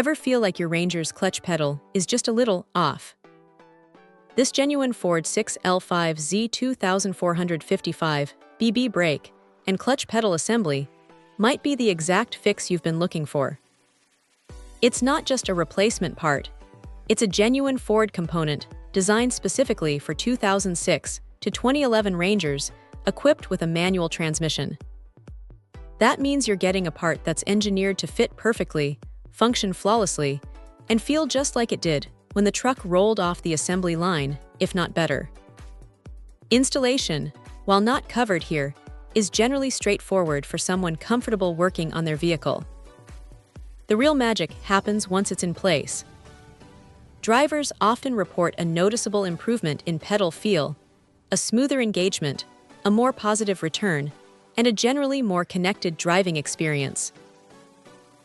Ever feel like your Ranger's clutch pedal is just a little off? This genuine Ford 6L5z2455bb brake and clutch pedal assembly might be the exact fix you've been looking for. It's not just a replacement part, it's a genuine Ford component designed specifically for 2006 to 2011 Rangers equipped with a manual transmission. That means you're getting a part that's engineered to fit perfectly, function flawlessly, and feel just like it did when the truck rolled off the assembly line, if not better. Installation, while not covered here, is generally straightforward for someone comfortable working on their vehicle. The real magic happens once it's in place. Drivers often report a noticeable improvement in pedal feel, a smoother engagement, a more positive return, and a generally more connected driving experience.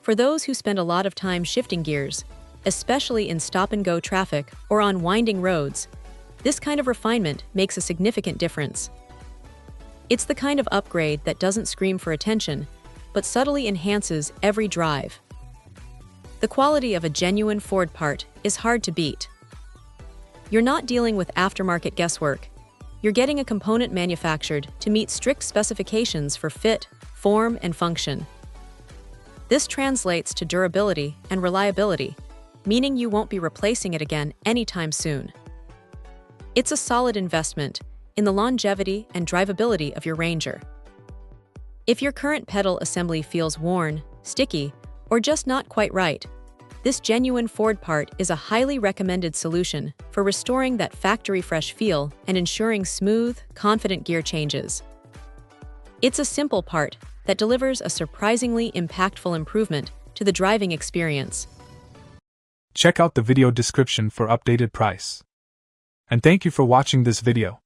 For those who spend a lot of time shifting gears, especially in stop-and-go traffic or on winding roads, this kind of refinement makes a significant difference. It's the kind of upgrade that doesn't scream for attention, but subtly enhances every drive. The quality of a genuine Ford part is hard to beat. You're not dealing with aftermarket guesswork. You're getting a component manufactured to meet strict specifications for fit, form, and function. This translates to durability and reliability, meaning you won't be replacing it again anytime soon. It's a solid investment in the longevity and drivability of your Ranger. If your current pedal assembly feels worn, sticky, or just not quite right, this genuine Ford part is a highly recommended solution for restoring that factory-fresh feel and ensuring smooth, confident gear changes. It's a simple part that delivers a surprisingly impactful improvement to the driving experience. Check out the video description for updated price. And thank you for watching this video.